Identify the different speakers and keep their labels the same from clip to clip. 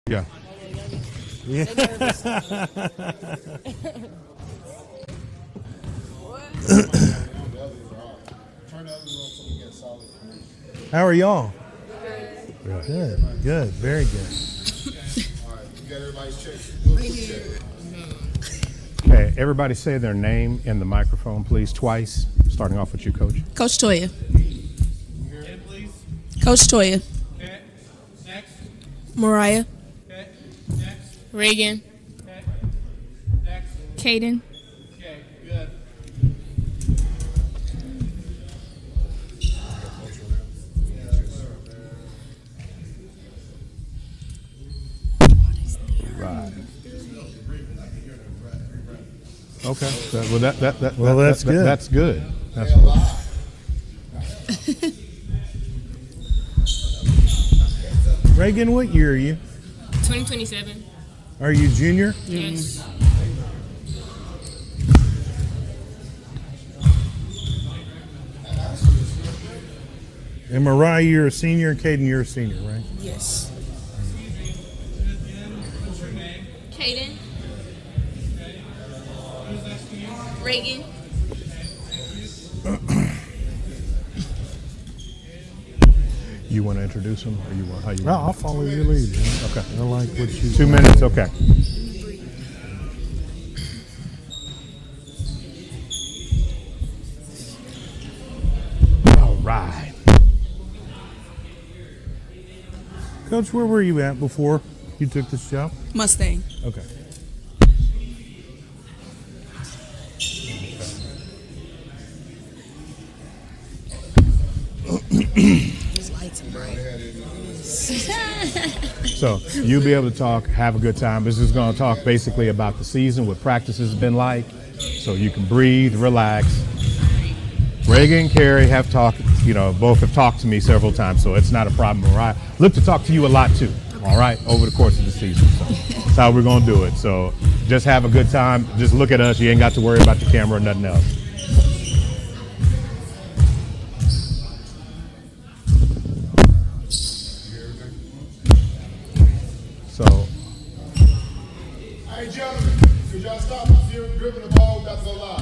Speaker 1: Yeah.
Speaker 2: Yeah. How are y'all? Good. Good. Very good.
Speaker 1: Okay, everybody say their name in the microphone, please, twice. Starting off with you, Coach.
Speaker 3: Coach Toya. Coach Toya.
Speaker 4: Okay. Next.
Speaker 3: Mariah.
Speaker 4: Okay. Next.
Speaker 3: Reagan.
Speaker 4: Okay. Next.
Speaker 3: Caden.
Speaker 4: Okay. Good.
Speaker 1: Right. Okay. That's
Speaker 2: good.
Speaker 1: That's good. That's good.
Speaker 2: Reagan, what year are you?
Speaker 3: 2027.
Speaker 2: Are you junior?
Speaker 3: Yes.
Speaker 2: And Mariah, you're a senior, and Caden, you're a senior, right?
Speaker 3: Yes.
Speaker 4: What's your name?
Speaker 3: Caden.
Speaker 4: Okay. Who's next to you?
Speaker 3: Reagan.
Speaker 1: You want to introduce them, or you want how you?
Speaker 2: No,
Speaker 1: Want
Speaker 2: I'll follow your lead. Man.
Speaker 1: Okay.
Speaker 2: I like what you.
Speaker 1: 2 minutes. Okay. All right.
Speaker 2: Coach, where were you at before you took this job?
Speaker 3: Mustang.
Speaker 2: Okay.
Speaker 3: These lights are bright.
Speaker 1: So you'll be able to talk, have a good time. This is going to talk basically about the season, what practice has been like, so you can breathe, relax. Reagan and Carrie have talked, both have talked to me several times, so it's not a problem. All right. Look to talk to you a lot too. All right, over the course of the season. So that's how we're going to do it. So just have a good time. Just look at us. You ain't got to worry about the camera or nothing else. So,
Speaker 5: Hey, gentlemen, could y'all stop dribbling the ball? That's go live.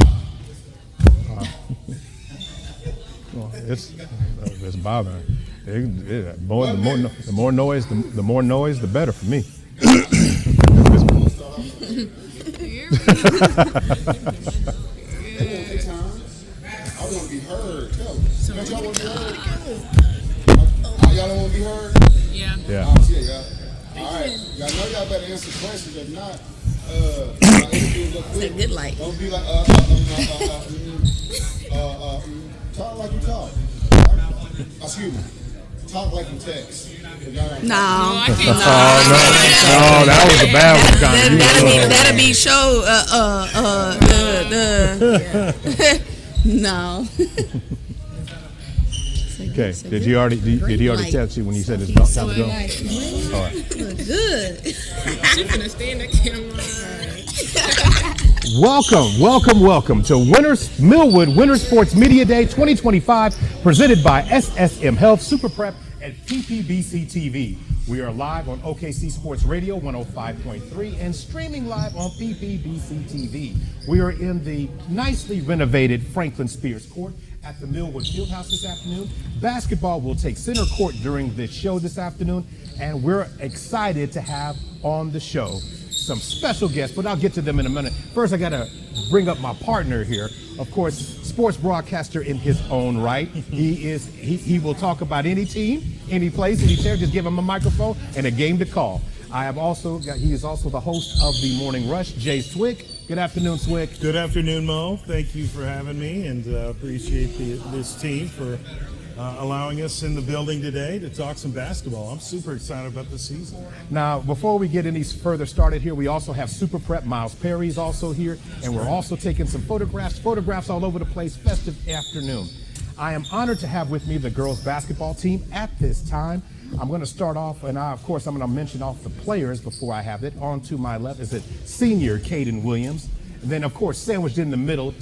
Speaker 1: well, it's bothering. The more noise, the more noise, the better for me.
Speaker 5: I want to be heard. Tell me. Don't y'all want to be heard? Y'all don't want to be heard?
Speaker 3: Yeah.
Speaker 1: Yeah.
Speaker 5: Oh, shit, y'all. All right. Y'all know y'all better answer questions. If not,
Speaker 3: It's a good light.
Speaker 5: don't be like, talk like you talk. Excuse me. Talk like you text.
Speaker 3: No. I can't.
Speaker 1: No, that was a bad one, Connie.
Speaker 3: That'll be show. No.
Speaker 1: Okay. Did he already text you when you said it's about time to go? All right.
Speaker 3: Good. She finna stay in the camera.
Speaker 1: Welcome to Millwood Winter Sports Media Day 2025, presented by SSM Health, Super Prep, and PPBC TV. We are live on OKC Sports Radio 105.3 and streaming live on PPBC TV. We are in the nicely renovated Franklin Spears Court at the Millwood Fieldhouse this afternoon. Basketball will take center court during this show this afternoon, and we're excited to have on the show some special guests, but I'll get to them in a minute. First, I got to bring up my partner here. Of course, sports broadcaster in his own right. He will talk about any team, any place, any chair. Just give him a microphone and a game to call. He is also the host of the Morning Rush, Jay Swick. Good afternoon, Swick.
Speaker 2: Good afternoon, Mo. Thank you for having me, and appreciate this team for allowing us in the building today to talk some basketball. I'm super excited about the season.
Speaker 1: Now, before we get any further started here, we also have Super Prep. Miles Perry's also here, and we're also taking some photographs all over the place. Festive afternoon. I am honored to have with me the girls basketball team at this time. I'm going to start off, and I'm going to mention off the players before I have it. On to my left is it senior Caden Williams. And then, of course, sandwiched in the middle,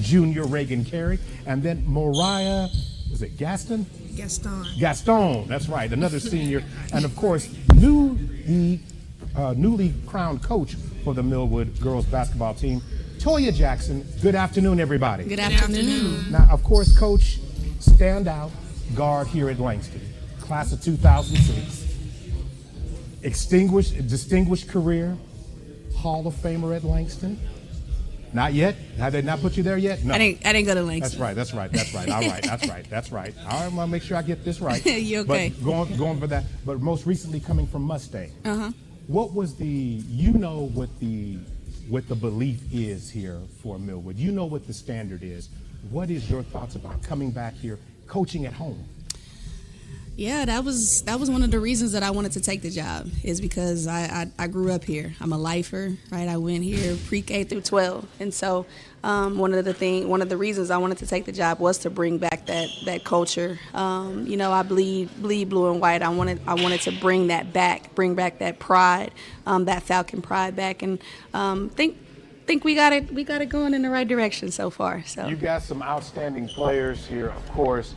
Speaker 1: junior Reagan Carey. And then Mariah, was it Gaston?
Speaker 3: Gaston.
Speaker 1: Gaston, that's right, another senior. And, of course, newly newly crowned coach for the Millwood girls basketball team, Toya Jackson. Good afternoon, everybody.
Speaker 6: Good afternoon.
Speaker 1: Now, of course, Coach, standout guard here at Langston, class of 2006, distinguished career, Hall of Famer at Langston. Not yet? Have they not put you there yet? No.
Speaker 6: I didn't go to Langston.
Speaker 1: That's right. All right, that's right. I want to make sure I get this right.
Speaker 6: You okay?
Speaker 1: But going for that. But most recently coming from Mustang.
Speaker 6: Uh-huh.
Speaker 1: What was what the belief is here for Millwood? You know what the standard is. What is your thoughts about coming back here, coaching at home?
Speaker 6: Yeah, that was one of the reasons that I wanted to take the job, is because I grew up here. I'm a lifer, right? I went here pre-K through 12, and so one of the reasons I wanted to take the job was to bring back that culture. I bleed blue and white. I wanted to bring that back, bring back that pride, that Falcon pride back, and think we got it going in the right direction so far. So
Speaker 1: you got some outstanding players here, of course.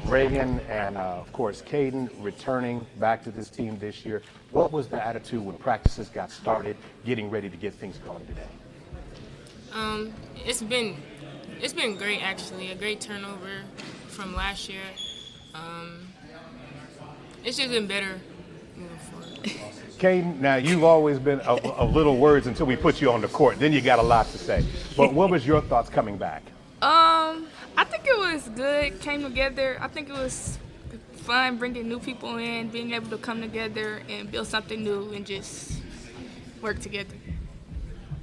Speaker 1: Reagan and, of course, Caden returning back to this team this year. What was the attitude when practices got started, getting ready to get things going today?
Speaker 3: It's been great, actually. A great turnover from last year. It's just been better moving forward.
Speaker 1: Caden, now you've always been a little words until we put you on the court. Then you got a lot to say. But what was your thoughts coming back?
Speaker 7: I think it was good, came together. I think it was fun bringing new people in, being able to come together and build something new and just work together.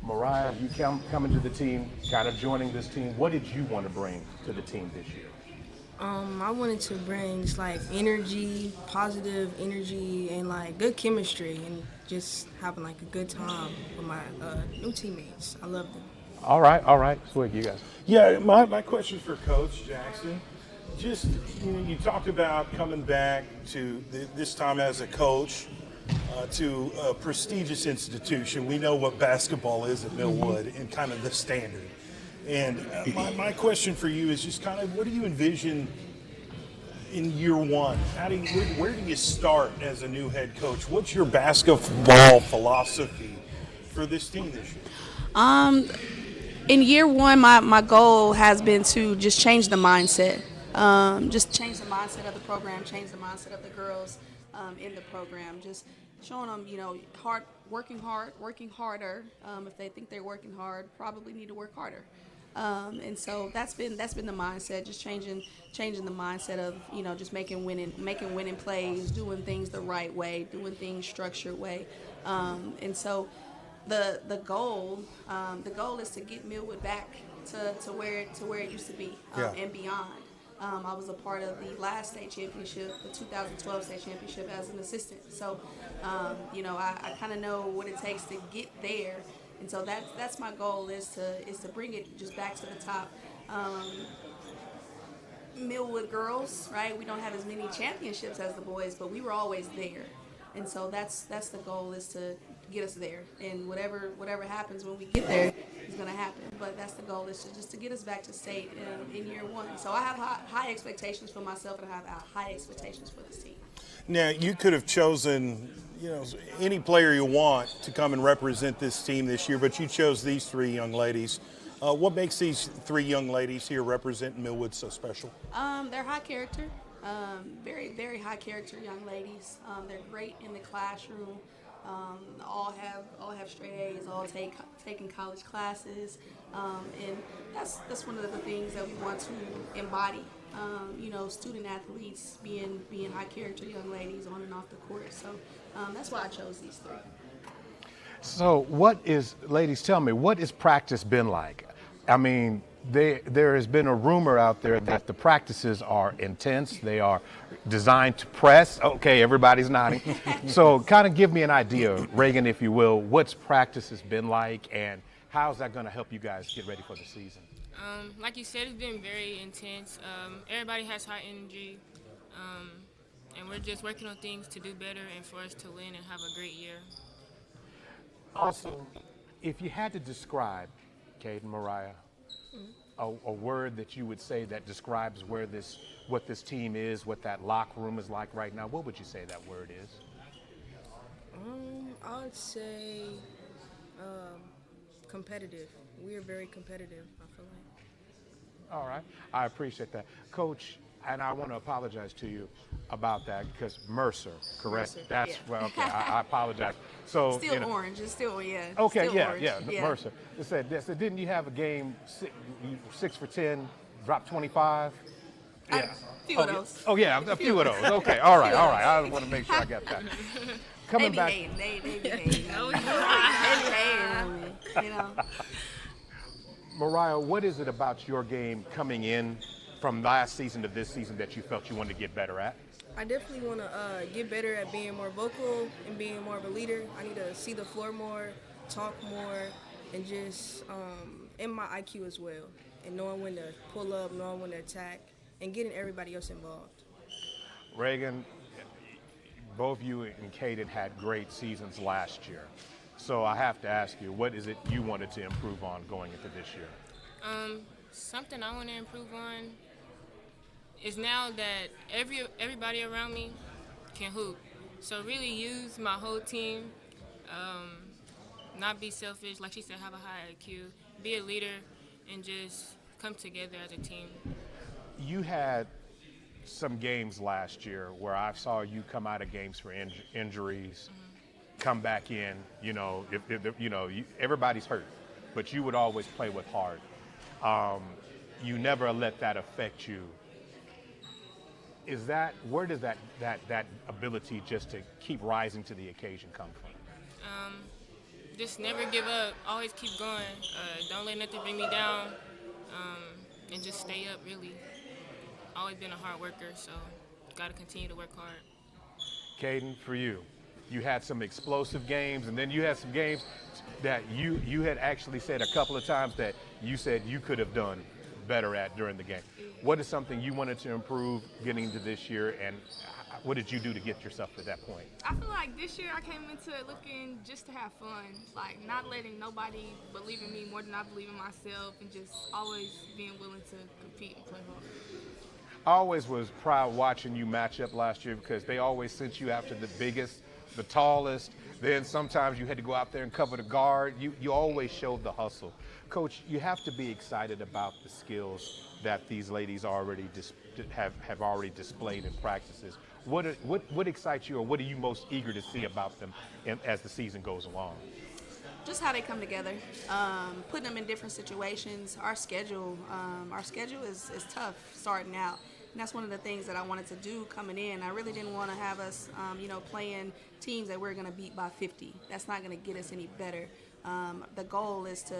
Speaker 1: Mariah, you coming to the team, kind of joining this team. What did you want to bring to the team this year?
Speaker 8: I wanted to bring just like energy, positive energy, and like good chemistry, and just having like a good time with my new teammates. I love them.
Speaker 1: All right. Swig, you guys.
Speaker 2: Yeah, my question for Coach Jackson. Just, you talked about coming back to this time as a coach to a prestigious institution. We know what basketball is at Millwood and kind of the standard. And my question for you is just kind of, what do you envision in year one? Where do you start as a new head coach? What's your basketball philosophy for this team this year?
Speaker 6: In year one, my goal has been to just change the mindset. Just change the mindset of the program, change the mindset of the girls in the program. Just showing them, working harder. If they think they're working hard, probably need to work harder. And so that's been the mindset, just changing the mindset of, just making winning plays, doing things the right way, doing things structured way. And so the goal is to get Millwood back to where it used to be and beyond. I was a part of the last state championship, the 2012 state championship, as an assistant. So, I kind of know what it takes to get there, and so that's my goal is to bring it just back to the top. Millwood girls, right? We don't have as many championships as the boys, but we were always there, and so that's the goal, is to get us there, and whatever happens when we get there is going to happen. But that's the goal, is to get us back to state in year one. So I have high expectations for myself, and I have high expectations for this team.
Speaker 2: Now, you could have chosen, any player you want to come and represent this team this year, but you chose these three young ladies. What makes these three young ladies here representing Millwood so special?
Speaker 6: They're high character, very, very high character young ladies. They're great in the classroom. All have straight A's, all taking college classes, and that's one of the things that we want to embody. Student athletes being high character young ladies on and off the court. So that's why I chose these three.
Speaker 1: So ladies, tell me, what has practice been like? I mean, there has been a rumor out there that the practices are intense. They are designed to press. Okay, everybody's nodding. So kind of give me an idea, Reagan, if you will, what's practice has been like, and how's that going to help you guys get ready for the season?
Speaker 3: Like you said, it's been very intense. Everybody has high energy, and we're just working on things to do better and for us to win and have a great year.
Speaker 1: Also, if you had to describe, Caden, Mariah, a word that you would say that describes what this team is, what that locker room is like right now, what would you say that word is?
Speaker 8: I would say competitive. We are very competitive, I feel like.
Speaker 1: All right. I appreciate that. Coach, and I want to apologize to you about that because Mercer, correct?
Speaker 6: Mercer,
Speaker 1: That's,
Speaker 6: yeah.
Speaker 1: well, okay, I apologize. So,
Speaker 6: Still
Speaker 1: you know,
Speaker 6: orange. It's still, yeah.
Speaker 1: okay,
Speaker 6: still
Speaker 1: yeah,
Speaker 6: orange.
Speaker 1: yeah, Mercer. They said, didn't you have a game 6 for 10, drop 25? Yeah.
Speaker 6: A few of those.
Speaker 1: Oh, yeah, a few of those. Okay, all right. I want to make sure I got that.
Speaker 6: They
Speaker 1: Coming
Speaker 6: be
Speaker 1: back.
Speaker 6: hating. They be hating. They be hating on me, you know.
Speaker 1: Mariah, what is it about your game coming in from last season to this season that you felt you wanted to get better at?
Speaker 8: I definitely want to get better at being more vocal and being more of a leader. I need to see the floor more, talk more, and just in my IQ as well, and knowing when to pull up, knowing when to attack, and getting everybody else involved.
Speaker 1: Reagan, both you and Caden had great seasons last year. So I have to ask you, what is it you wanted to improve on going into this year?
Speaker 3: Something I want to improve on is now that everybody around me can hoop. So really use my whole team, not be selfish, like she said, have a high IQ, be a leader, and just come together as a team.
Speaker 1: You had some games last year where I saw you come out of games for injuries, come back in, everybody's hurt, but you would always play with heart. You never let that affect you. Where does that ability just to keep rising to the occasion come from?
Speaker 3: Just never give up, always keep going, don't let nothing bring me down, and just stay up, really. Always been a hard worker, so got to continue to work hard.
Speaker 1: Caden, for you, you had some explosive games, and then you had some games that you had actually said a couple of times that you said you could have done better at during the game. What is something you wanted to improve getting into this year, and what did you do to get yourself to that point?
Speaker 7: I feel like this year I came into it looking just to have fun, like not letting nobody believe in me more than I believe in myself, and just always being willing to compete and play hard.
Speaker 1: I always was proud watching you match up last year because they always sent you after the biggest, the tallest. Then sometimes you had to go out there and cover the guard. You always showed the hustle. Coach, you have to be excited about the skills that these ladies already have already displayed in practices. What excites you, or what are you most eager to see about them as the season goes along?
Speaker 6: Just how they come together, putting them in different situations. Our schedule is tough starting out. And that's one of the things that I wanted to do coming in. I really didn't want to have us, playing teams that we're going to beat by 50. That's not going to get us any better. The goal is to,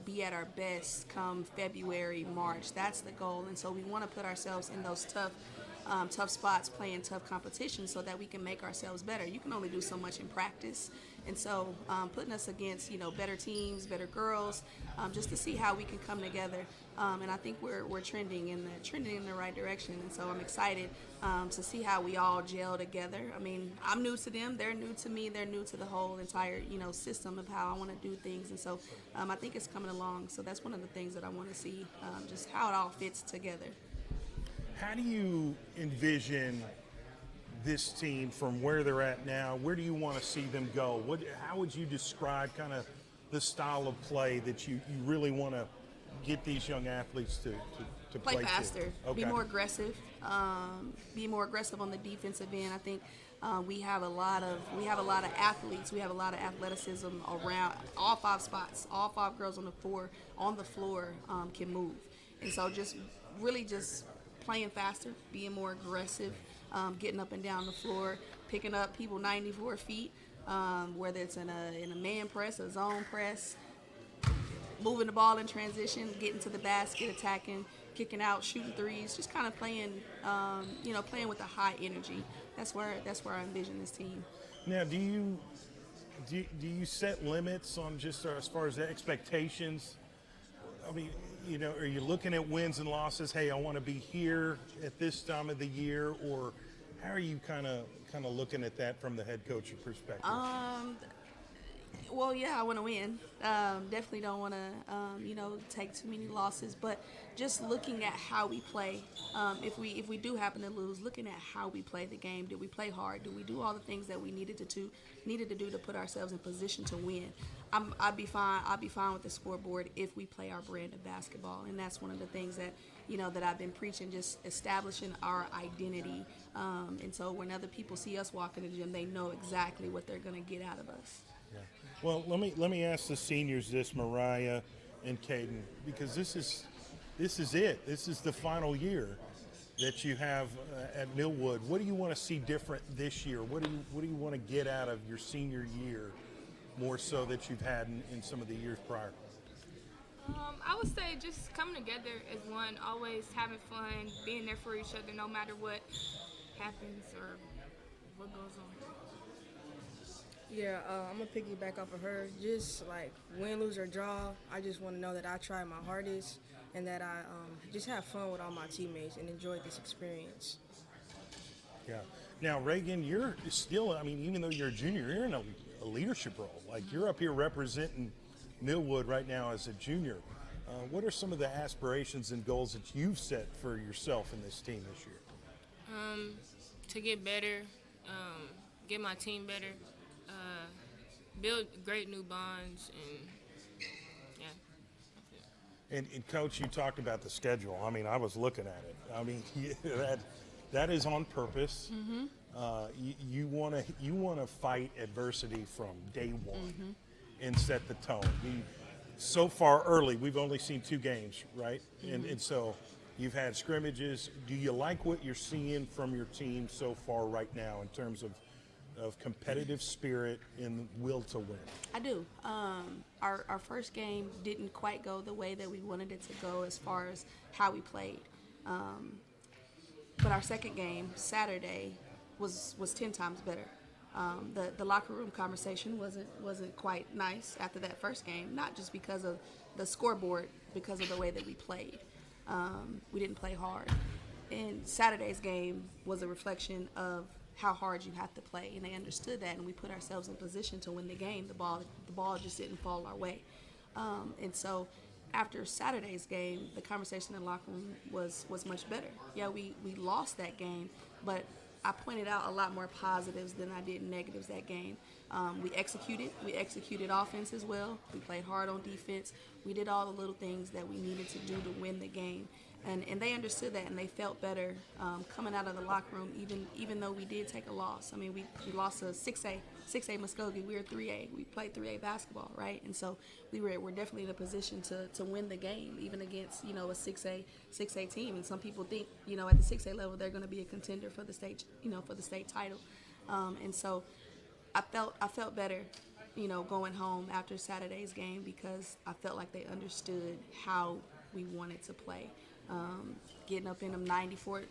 Speaker 6: be at our best come February, March. That's the goal. And so we want to put ourselves in those tough spots, playing tough competition so that we can make ourselves better. You can only do so much in practice. And so putting us against, better teams, better girls, just to see how we can come together. And I think we're trending in the right direction. And so I'm excited to see how we all gel together. I mean, I'm new to them, they're new to me, they're new to the whole entire, system of how I want to do things. And so I think it's coming along. So that's one of the things that I want to see, just how it all fits together.
Speaker 2: How do you envision this team from where they're at now? Where do you want to see them go? How would you describe kind of the style of play that you really want to get these young athletes to play
Speaker 6: faster,
Speaker 2: Okay.
Speaker 6: be more aggressive, be more aggressive on the defensive end. I think we have a lot of athletes. We have a lot of athleticism around all 5 spots. All 5 girls on the floor can move, and so just playing faster, being more aggressive, getting up and down the floor, picking up people 94 feet, whether it's in a man press, a zone press, moving the ball in transition, getting to the basket, attacking, kicking out, shooting threes, just kind of playing, playing with a high energy. That's where I envision this team.
Speaker 2: Now, do you set limits on just as far as the expectations? I mean, are you looking at wins and losses? Hey, I want to be here at this time of the year, or how are you kind of looking at that from the head coaching perspective?
Speaker 6: Well, yeah, I want to win. Definitely don't want to, take too many losses. But just looking at how we play, if we do happen to lose, looking at how we play the game. Did we play hard? Did we do all the things that we needed to do to put ourselves in position to win? I'd be fine. I'd be fine with the scoreboard if we play our brand of basketball, and that's one of the things that that I've been preaching, just establishing our identity. And so when other people see us walk in the gym, they know exactly what they're going to get out of us.
Speaker 2: Yeah. Well, let me ask the seniors this, Mariah and Caden, because this is it. This is the final year that you have at Millwood. What do you want to see different this year? What do you want to get out of your senior year more so that you've had in some of the years prior?
Speaker 7: I would say just coming together as one, always having fun, being there for each other no matter what happens or what goes on.
Speaker 8: Yeah, I'm going to piggyback off of her. Just like win, lose, or draw, I just want to know that I tried my hardest and that I just have fun with all my teammates and enjoyed this experience.
Speaker 2: Yeah. Now, Reagan, you're still, even though you're a junior, you're in a leadership role. Like, you're up here representing Millwood right now as a junior. What are some of the aspirations and goals that you've set for yourself and this team this year?
Speaker 3: To get better, get my team better, build great new bonds, and yeah.
Speaker 2: And Coach, you talked about the schedule. I was looking at it. That is on purpose. Mm-hmm. You want to fight adversity from day one and set the tone. So far early, we've only seen 2 games, right? Mm-hmm. And so you've had scrimmages. Do you like what you're seeing from your team so far right now in terms of competitive spirit and will to win?
Speaker 6: I do. Our first game didn't quite go the way that we wanted it to go as far as how we played. But our second game, Saturday, was 10 times better. The locker room conversation wasn't quite nice after that first game, not just because of the scoreboard, because of the way that we played. We didn't play hard. And Saturday's game was a reflection of how hard you have to play, and they understood that, and we put ourselves in position to win the game. The ball just didn't fall our way. And so after Saturday's game, the conversation in the locker room was much better. Yeah, we lost that game, but I pointed out a lot more positives than I did negatives that game. We executed offense as well. We played hard on defense. We did all the little things that we needed to do to win the game. And they understood that, and they felt better coming out of the locker room, even though we did take a loss. We lost to 6A Muskogee. We were 3A. We played 3A basketball, right? And so we're definitely in a position to win the game, even against a 6A team. And some people think at the 6A level they're going to be a contender for the state title. And so I felt better, going home after Saturday's game, because I felt like they understood how we wanted to play. Getting up in them 94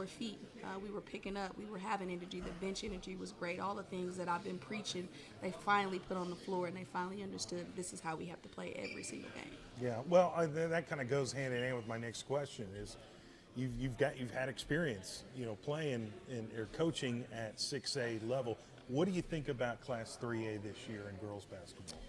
Speaker 6: feet. We were picking up. We were having energy. The bench energy was great. All the things that I've been preaching, they finally put on the floor, and they finally understood this is how we have to play every single game.
Speaker 2: Yeah, well, that kind of goes hand in hand with my next question is you've had experience, playing or coaching at 6A level. What do you think about Class 3A this year in girls basketball?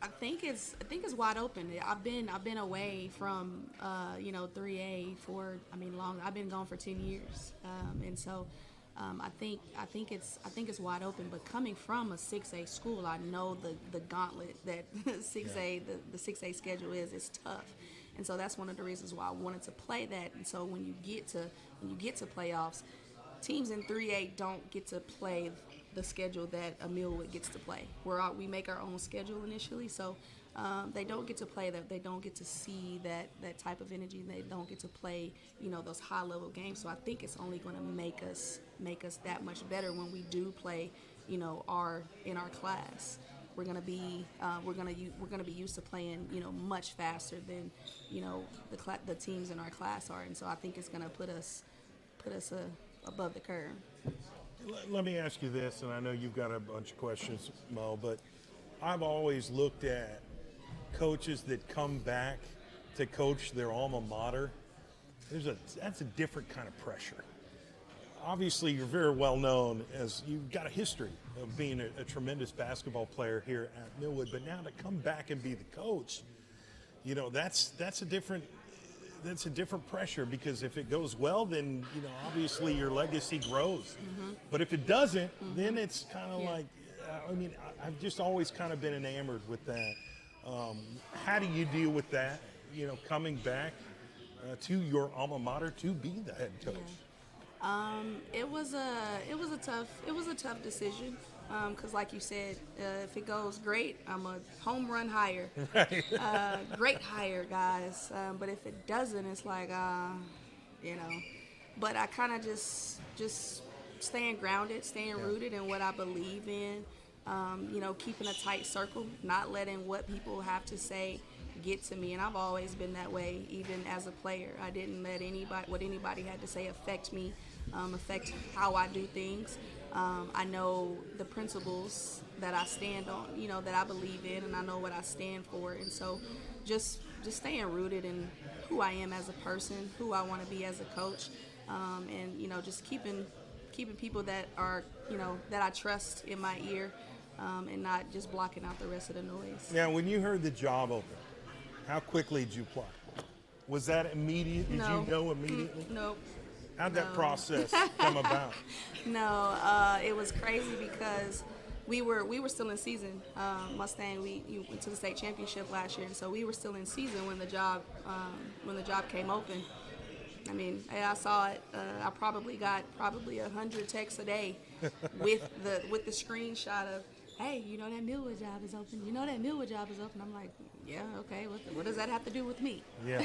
Speaker 6: I think it's wide open. I've been away from 3A for long. I've been gone for 10 years, and so I think it's wide open. But coming from a 6A school, I know the gauntlet that 6A the 6A schedule is. It's tough, and so that's one of the reasons why I wanted to play that. And so when you get to playoffs, teams in 3A don't get to play the schedule that a Millwood gets to play. We make our own schedule initially, so they don't get to play that. They don't get to see that type of energy. They don't get to play, those high level games. So I think it's only going to make us that much better when we do play, in our class. We're gonna be used to playing, much faster than, the teams in our class are, and so I think it's gonna put us above the curve.
Speaker 2: Let me ask you this, and I know you've got a bunch of questions, Mo, but I've always looked at coaches that come back to coach their alma mater. That's a different kind of pressure. obviously you're very well known as you've got a history of being a tremendous basketball player here at Millwood, but now to come back and be the coach, you know, that's a different pressure, because if it goes well, then, you know, obviously your legacy grows. But if it doesn't, then it's kind of like, I mean, I've just always kind of been enamored with that. How do you deal with that, you know, coming back to your alma mater to be the head coach?
Speaker 6: It was a tough decision, because like you said, if it goes great, I'm a home run hire, great hire, guys. But if it doesn't, it's like, you know. But I kind of just staying grounded, staying rooted in what I believe in. You know, keeping a tight circle, not letting what people have to say get to me. And I've always been that way, even as a player. I didn't let what anybody had to say affect me, affect how I do things. I know the principles that I stand on, you know, that I believe in, and I know what I stand for. And so just staying rooted in who I am as a person, who I want to be as a coach, and, you know, just keeping people that are, you know, that I trust in my ear, and not just blocking out the rest of the noise.
Speaker 2: Now, when you heard the job open, how quickly did you apply? Was that immediate? Did you know immediately?
Speaker 6: Nope.
Speaker 2: How'd that process come about?
Speaker 6: No, it was crazy because we were still in season. Mustang, we went to the state championship last year, and so we were still in season when the job came open. I mean, I saw it. I probably got 100 texts a day with the screenshot of, hey, you know that Millwood job is open. You know that Millwood job is open. I'm like, yeah, okay. What does that have to do with me?
Speaker 2: Yeah.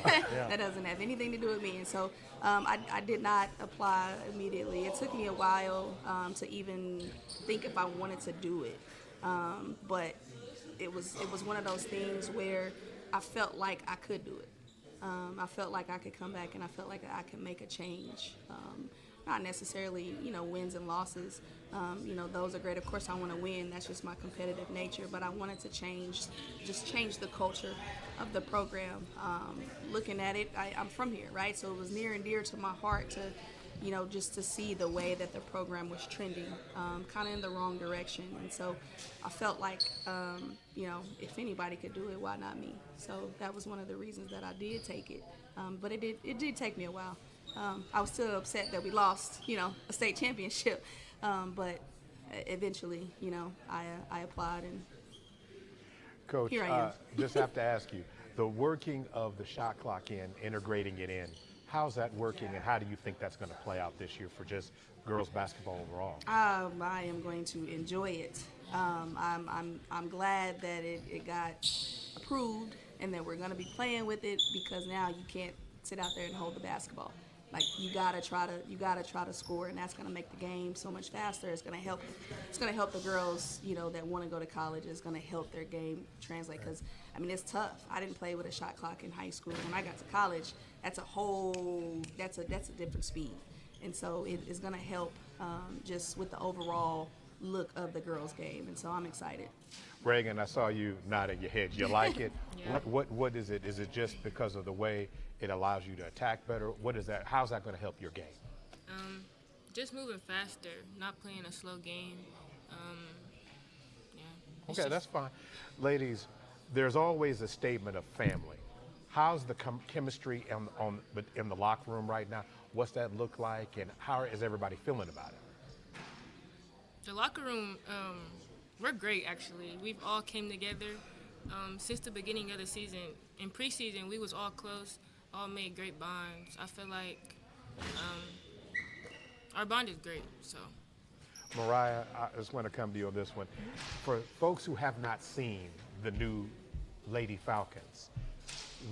Speaker 6: That doesn't have anything to do with me. And so I did not apply immediately. It took me a while to even think if I wanted to do it. But it was one of those things where I felt like I could do it. I felt like I could come back, and I felt like I could make a change. Not necessarily, you know, wins and losses. You know, those are great. Of course, I want to win. That's just my competitive nature. But I wanted to change the culture of the program. Looking at it, I'm from here, right? So it was near and dear to my heart to, you know, just to see the way that the program was trending, kind of in the wrong direction. And so I felt like, you know, if anybody could do it, why not me? So that was one of the reasons that I did take it. But it did take me a while. I was still upset that we lost, you know, a state championship. But eventually, you know, I applied, and
Speaker 1: Coach,
Speaker 6: here I am.
Speaker 1: just have to ask you, the working of the shot clock integrating it in, how's that working, and how do you think that's going to play out this year for just girls basketball overall?
Speaker 6: I am going to enjoy it. I'm glad that it got approved and that we're going to be playing with it, because now you can't sit out there and hold the basketball. Like, you gotta try to score, and that's gonna make the game so much faster. It's gonna help the girls, you know, that want to go to college. It's gonna help their game translate, because I mean, it's tough. I didn't play with a shot clock in high school. When I got to college, that's a different speed, and so it's gonna help just with the overall look of the girls' game, and so I'm excited.
Speaker 1: Reagan, I saw you nodding your head. You like it?
Speaker 3: Yeah.
Speaker 1: What is it? Is it just because of the way it allows you to attack better? What is that? How's that going to help your game?
Speaker 3: Just moving faster, not playing a slow game.
Speaker 1: Okay, that's fine. Ladies, there's always a statement of family. How's the chemistry in the locker room right now? What's that look like, and how is everybody feeling about it?
Speaker 3: The locker room, we're great, actually. We've all came together since the beginning of the season. In preseason, we was all close, all made great bonds. I feel like our bond is great, so.
Speaker 1: Mariah, I just want to come to you on this one. For folks who have not seen the new Lady Falcons,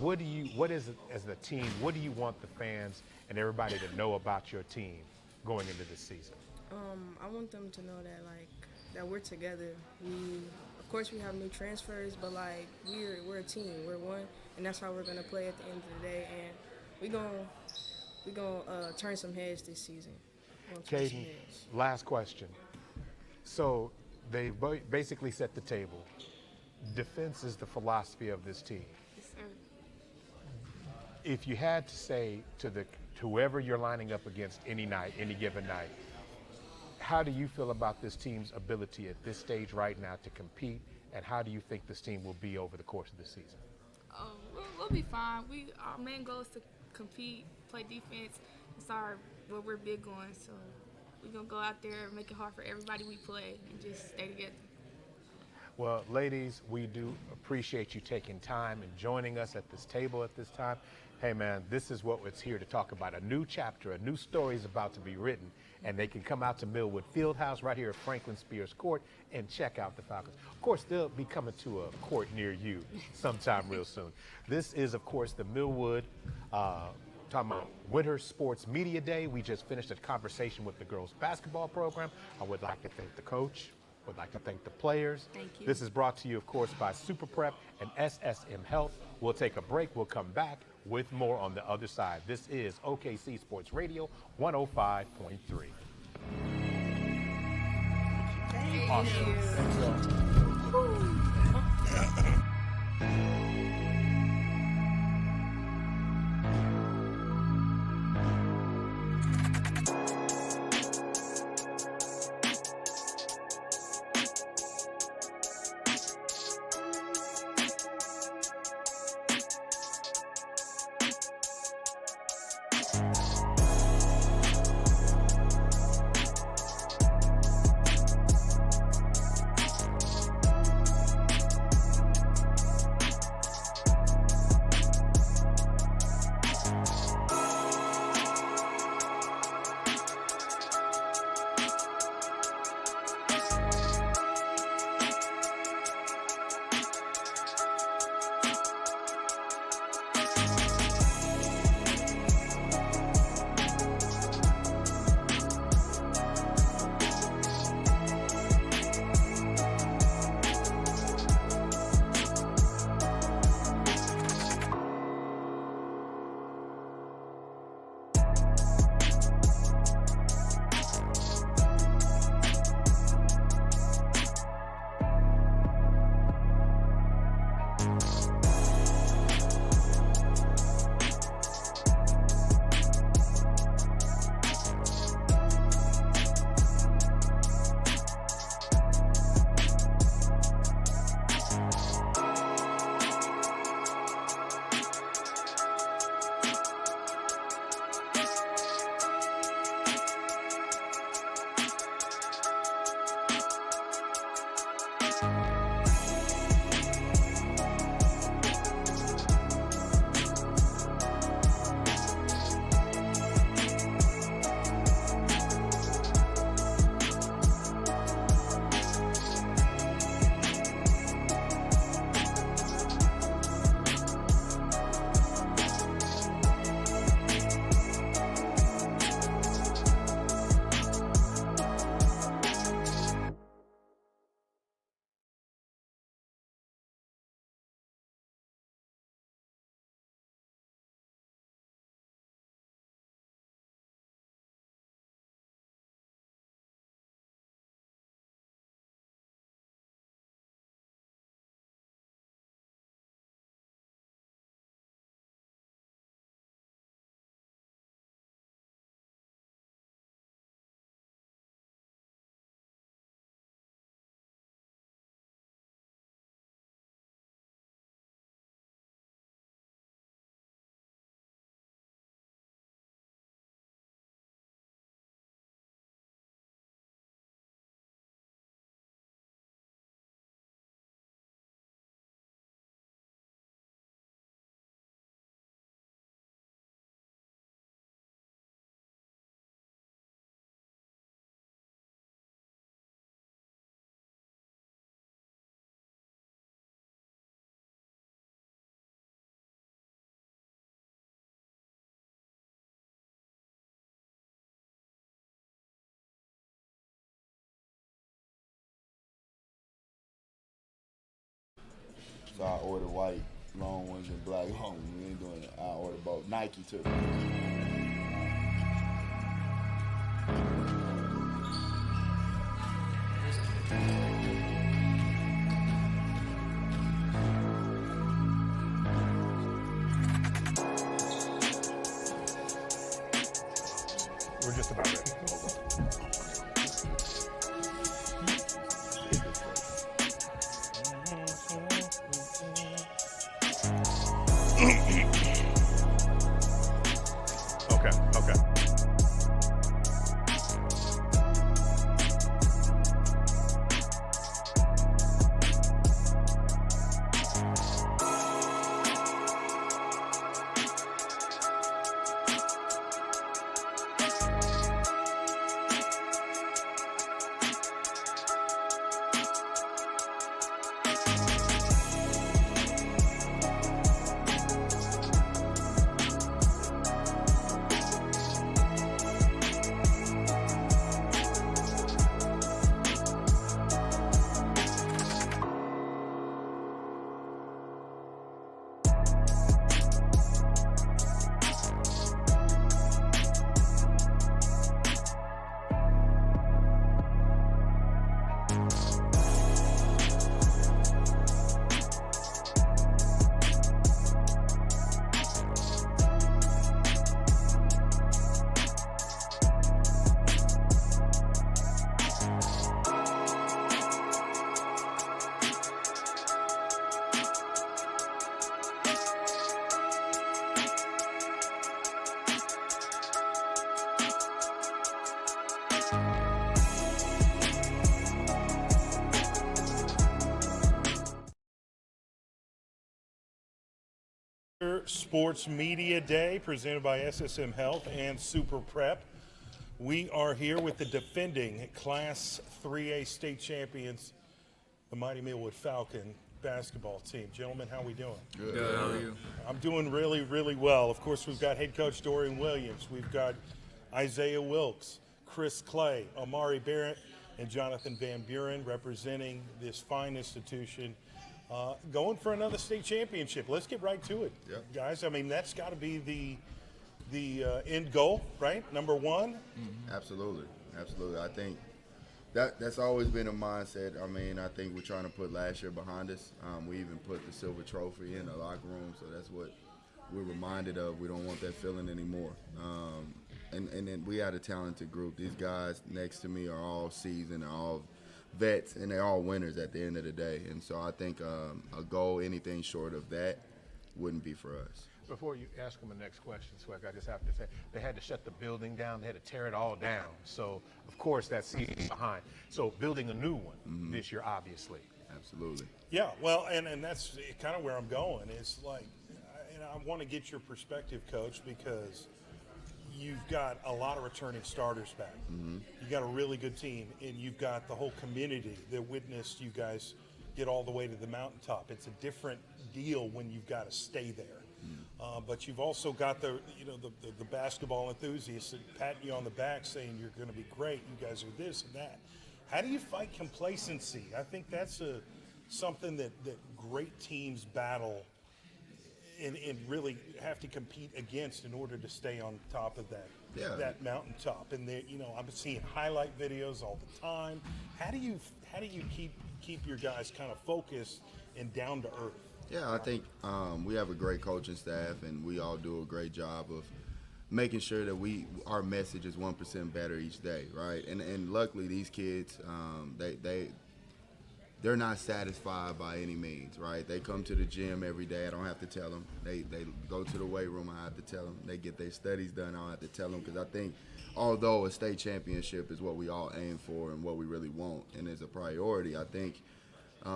Speaker 1: what is it as the team, what do you want the fans and everybody to know about your team going into this season?
Speaker 8: I want them to know that we're together. Of course, we have new transfers, but we're a team. We're one, and that's how we're gonna play at the end of the day. And we gonna turn some heads this season.
Speaker 1: Kaden, last question. So they basically set the table. Defense is the philosophy of this team.
Speaker 3: Yes, sir.
Speaker 1: If you had to say to the whoever you're lining up against any night, any given night. How do you feel about this team's ability at this stage right now to compete, and how do you think this team will be over the course of the season?
Speaker 7: We'll be fine. Our main goal is to compete, play defense. It's what we're big on. So we're gonna go out there and make it hard for everybody we play and just stay together.
Speaker 1: Well, ladies, we do appreciate you taking time and joining us at this table at this time. Hey, man, this is what it's here to talk about. A new chapter, a new story is about to be written, and they can come out to Millwood Fieldhouse right here at Franklin Spears Court and check out the Falcons. Of course, they'll be coming to a court near you sometime real soon. This is, of course, the Millwood talking about Winter Sports Media Day. We just finished a conversation with the girls basketball program. I would like to thank the coach. Would like to thank the players.
Speaker 6: Thank you.
Speaker 1: This is brought to you, of course, by Super Prep and SSM Health. We'll take a break. We'll come back with more on the other side. This is OKC Sports Radio 105.3. Awesome.
Speaker 5: So I ordered white long ones and black long ones. We ain't doing it. I ordered both. Nike too.
Speaker 2: Sports Media Day presented by SSM Health and Super Prep. We are here with the defending Class 3A state champions, the mighty Millwood Falcon basketball team. Gentlemen, how are we doing?
Speaker 9: Good. How are you?
Speaker 2: I'm doing really, really well. Of course, we've got head coach Dorian Williams. We've got Isaiah Wilkes, Chris Clay, Amari Barrett, and Jonathan Van Buren representing this fine institution. Going for another state championship. Let's get right to it, guys. I mean, that's got to be the end goal, right? Number one.
Speaker 5: Mm-hmm. Absolutely. I think that's always been a mindset. I mean, I think we're trying to put last year behind us. We even put the silver trophy in the locker room, so that's what we're reminded of. We don't want that feeling anymore. And then we had a talented group. These guys next to me are all seasoned, are all vets, and they're all winners at the end of the day. And so I think a goal, anything short of that, wouldn't be for us.
Speaker 1: Before you ask them the next question, Swag, I just have to say, they had to shut the building down. They had to tear it all down. So, of course, that's behind. So, building a new one this year, obviously.
Speaker 5: Absolutely.
Speaker 2: Yeah, well, and that's kind of where I'm going. It's like, and I want to get your perspective, Coach, because you've got a lot of returning starters back. You got a really good team, and you've got the whole community that witnessed you guys get all the way to the mountaintop. It's a different deal when you've got to stay there. But you've also got the basketball enthusiasts that patting you on the back saying you're going to be great. You guys are this and that. How do you fight complacency? I think that's something that great teams battle and really have to compete against in order to stay on top of that mountaintop. And I'm seeing highlight videos all the time. How do you keep your guys kind of focused and down to earth?
Speaker 5: Yeah, I think we have a great coaching staff, and we all do a great job of making sure that our message is 1% better each day, right? And luckily, these kids, they're not satisfied by any means, right? They come to the gym every day. I don't have to tell them. They go to the weight room. I have to tell them. They get their studies done. I don't have to tell them, because I think although a state championship is what we all aim for and what we really want and is a priority, I think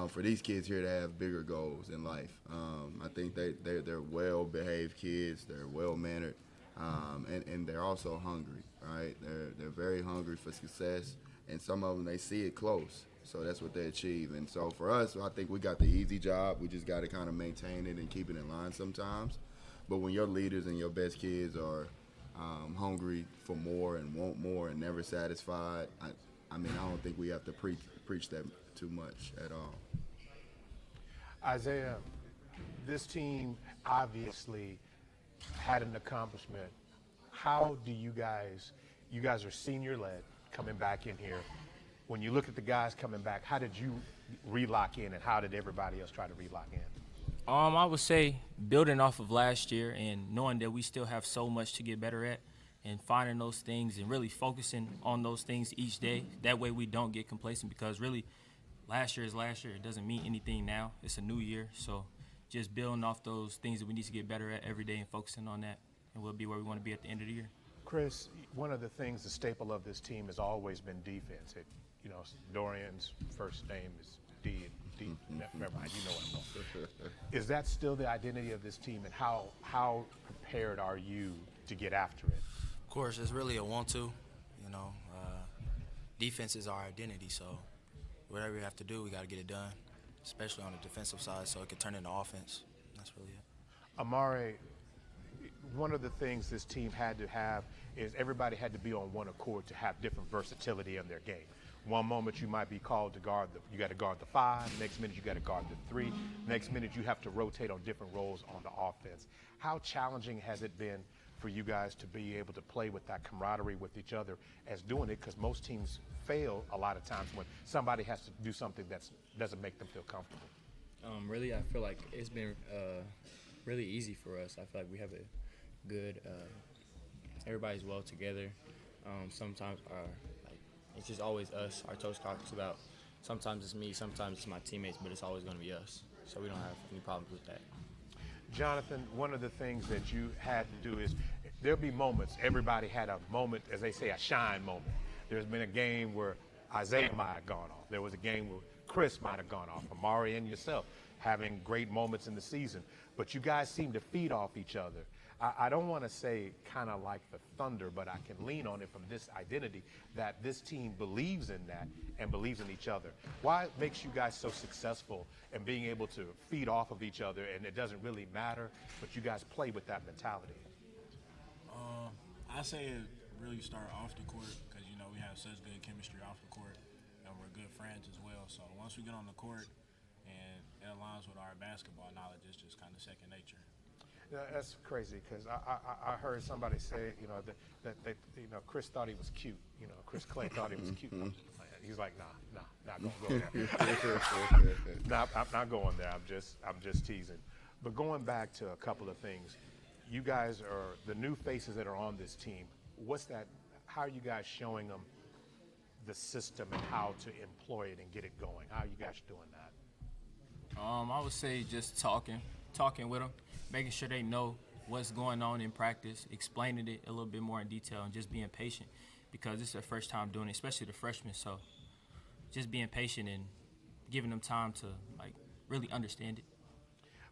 Speaker 5: for these kids here to have bigger goals in life. I think they're well-behaved kids. They're well-mannered, and they're also hungry, right? They're very hungry for success, and some of them, they see it close. So that's what they achieve. And so for us, I think we got the easy job. We just got to kind of maintain it and keep it in line sometimes. But when your leaders and your best kids are hungry for more and want more and never satisfied, I don't think we have to preach that too much at all.
Speaker 1: Isaiah, this team obviously had an accomplishment. How do you guys are senior-led coming back in here. When you look at the guys coming back, how did you relock in, and how did everybody else try to relock in?
Speaker 9: I would say building off of last year and knowing that we still have so much to get better at, and finding those things and really focusing on those things each day. That way we don't get complacent, because really last year is last year. It doesn't mean anything now. It's a new year. So just building off those things that we need to get better at every day and focusing on that, and we'll be where we want to be at the end of the year.
Speaker 1: Chris, one of the things, the staple of this team has always been defense. Dorian's first name is D. Never mind, you know what I'm going. Is that still the identity of this team, and how prepared are you to get after it?
Speaker 10: Of course, it's really a want-to. Defense is our identity, so whatever we have to do, we got to get it done, especially on the defensive side, so it can turn into offense. That's really it.
Speaker 1: Amari, one of the things this team had to have is everybody had to be on one accord to have different versatility in their game. One moment you might be called to guard you got to guard the 5. Next minute you got to guard the 3. Next minute you have to rotate on different roles on the offense. How challenging has it been for you guys to be able to play with that camaraderie with each other as doing it? Because most teams fail a lot of times when somebody has to do something that doesn't make them feel comfortable.
Speaker 11: Really, I feel like it's been really easy for us. I feel like we have a good, everybody's well together. Sometimes it's just always us. Our coach talks about sometimes it's me, sometimes it's my teammates, but it's always going to be us. So we don't have any problems with that.
Speaker 1: Jonathan, one of the things that you had to do is there'll be moments. Everybody had a moment, as they say, a shine moment. There's been a game where Isaiah might have gone off. There was a game where Chris might have gone off, Amari and yourself. having great moments in the season. But you guys seem to feed off each other. I don't want to say kind of like the Thunder, but I can lean on it from this identity that this team believes in that and believes in each other. Why makes you guys so successful in being able to feed off of each other and it doesn't really matter, but you guys play with that mentality?
Speaker 12: I say it really started off the court because, you know, we have such good chemistry off the court and we're good friends as well. So once we get on the court and it aligns with our basketball knowledge, it's just kind of second nature.
Speaker 1: Yeah, that's crazy because I heard somebody say, you know, that you know, Chris thought he was cute. You know, Chris Clay thought he was cute. He's like, nah, not gonna go there. Nah, I'm not going there. I'm just teasing. But going back to a couple of things, you guys are the new faces that are on this team. What's that? How are you guys showing them the system and how to employ it and get it going? How are you guys doing that?
Speaker 9: I would say just talking with them, making sure they know what's going on in practice, explaining it a little bit more in detail, and just being patient because it's their first time doing it, especially the freshmen. So just being patient and giving them time to like really understand it.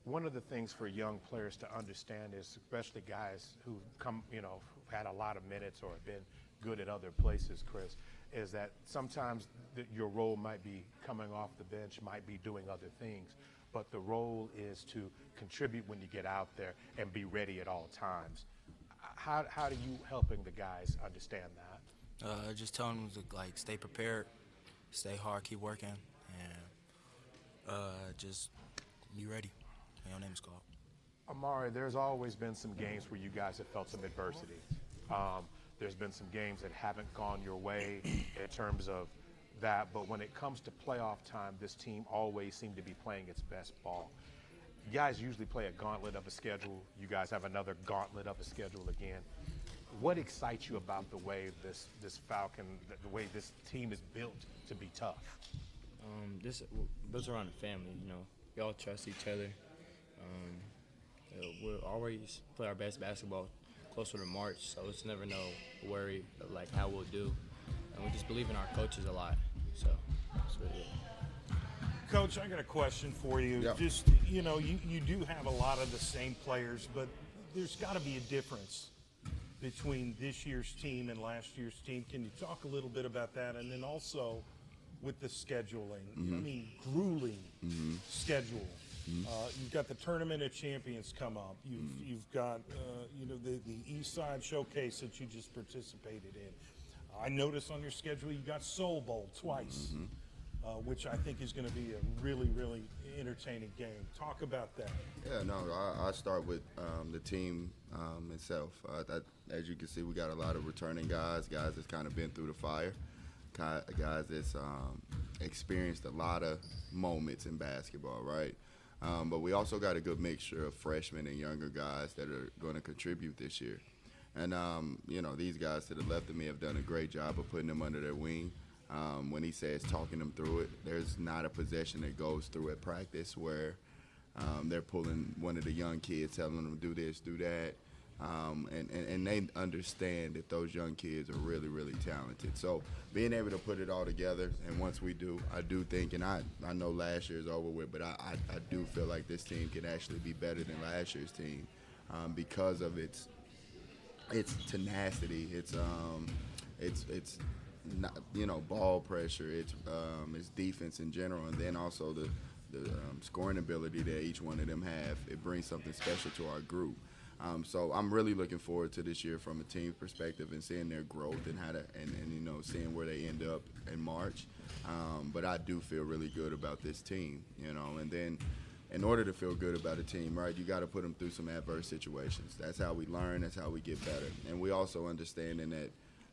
Speaker 1: One of the things for young players to understand is, especially guys who've come, you know, had a lot of minutes or have been good at other places, Chris, is that sometimes your role might be coming off the bench, might be doing other things, but the role is to contribute when you get out there and be ready at all times. How do you helping the guys understand that?
Speaker 10: Just telling them to like stay prepared, stay hard, keep working, and just be ready. Your name is called.
Speaker 1: Amari, there's always been some games where you guys have felt some adversity. There's been some games that haven't gone your way in terms of that, but when it comes to playoff time, this team always seems to be playing its best ball. You guys usually play a gauntlet of a schedule. You guys have another gauntlet of a schedule again. What excites you about the way this Falcon, the way this team is built to be tough?
Speaker 11: Built around the family, you know. We all trust each other. We'll always play our best basketball closer to March, so it's never no worry of like how we'll do. And we just believe in our coaches a lot, so that's really it.
Speaker 2: Coach, I got a question for you.
Speaker 5: Yeah.
Speaker 2: Just, you know, you do have a lot of the same players, but there's got to be a difference between this year's team and last year's team. Can you talk a little bit about that? And then also with the scheduling, I mean, grueling schedule. You've got the Tournament of Champions come up. You've got, you know, the East Side Showcase that you just participated in. I noticed on your schedule you got Soul Bowl twice, which I think is going to be a really, really entertaining game. Talk about that.
Speaker 5: Yeah, no, I start with the team itself. As you can see, we got a lot of returning guys that's kind of been through the fire, guys that's experienced a lot of moments in basketball, right? But we also got a good mixture of freshmen and younger guys that are going to contribute this year. And, you know, these guys to the left of me have done a great job of putting them under their wing. When he says talking them through it, there's not a possession that goes through at practice where they're pulling one of the young kids, telling them to do this, do that. And they understand that those young kids are really, really talented. So being able to put it all together, and once we do, I do think, and I know last year's over with, but I do feel like this team can actually be better than last year's team because of its tenacity, it's not, you know, ball pressure, it's defense in general, and then also the scoring ability that each one of them have. It brings something special to our group. So I'm really looking forward to this year from a team perspective and seeing their growth and how to and you know, seeing where they end up in March. But I do feel really good about this team, you know, and then in order to feel good about a team, right, you got to put them through some adverse situations. That's how we learn. That's how we get better. And we also understanding that,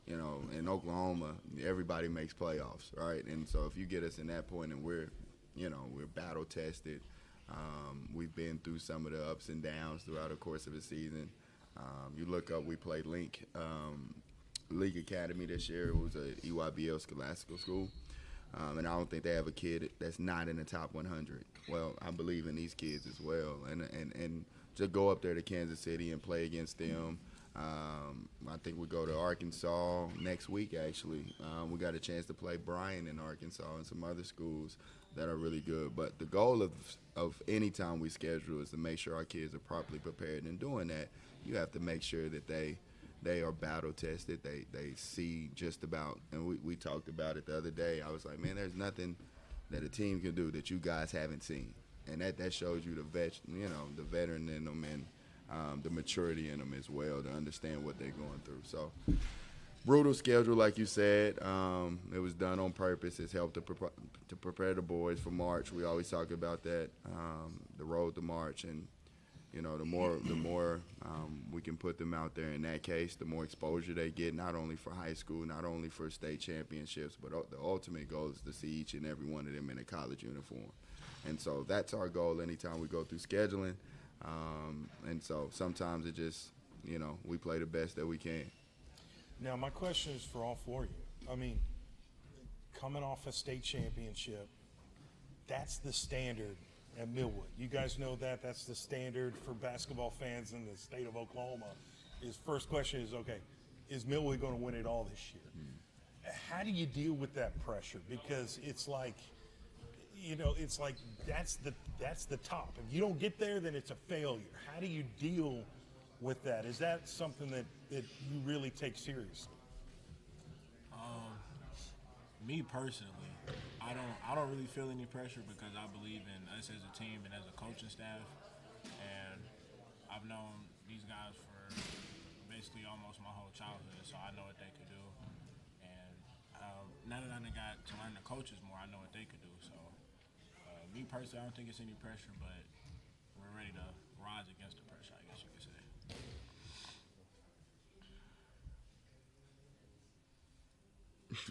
Speaker 5: you know, in Oklahoma, everybody makes playoffs, right? And so if you get us in that point and we're battle tested, we've been through some of the ups and downs throughout the course of the season. You look up, we played League Academy this year. It was a EYBL scholastical school. And I don't think they have a kid that's not in the top 100. Well, I believe in these kids as well. And to go up there to Kansas City and play against them, I think we go to Arkansas next week, actually. We got a chance to play Bryan in Arkansas and some other schools. that are really good. But the goal of any time we schedule is to make sure our kids are properly prepared. And doing that, you have to make sure that they are battle tested. They see just about, and we talked about it the other day. I was like, man, there's nothing that a team can do that you guys haven't seen, and that shows you the veteran in them and the maturity in them as well to understand what they're going through. So. Brutal schedule, like you said. It was done on purpose. It's helped to prepare the boys for March. We always talk about that, the road to March, and the more we can put them out there in that case, the more exposure they get, not only for high school, not only for state championships, but the ultimate goal is to see each and every one of them in a college uniform. And so that's our goal anytime we go through scheduling. And so sometimes it just, we play the best that we can.
Speaker 2: Now, my question is for all four of you. I mean, coming off a state championship, that's the standard at Millwood. You guys know that. That's the standard for basketball fans in the state of Oklahoma. His first question is, okay, is Millwood going to win it all this year? How do you deal with that pressure? Because it's like, that's the top. If you don't get there, then it's a failure. How do you deal with that? Is that something that you really take seriously?
Speaker 12: Me personally, I don't really feel any pressure because I believe in us as a team and as a coaching staff. And I've known these guys for basically almost my whole childhood, so I know what they could do. And now that I got to learn the coaches more, I know what they could do. So me personally, I don't think it's any pressure, but we're ready to rise against the pressure, I guess you could say.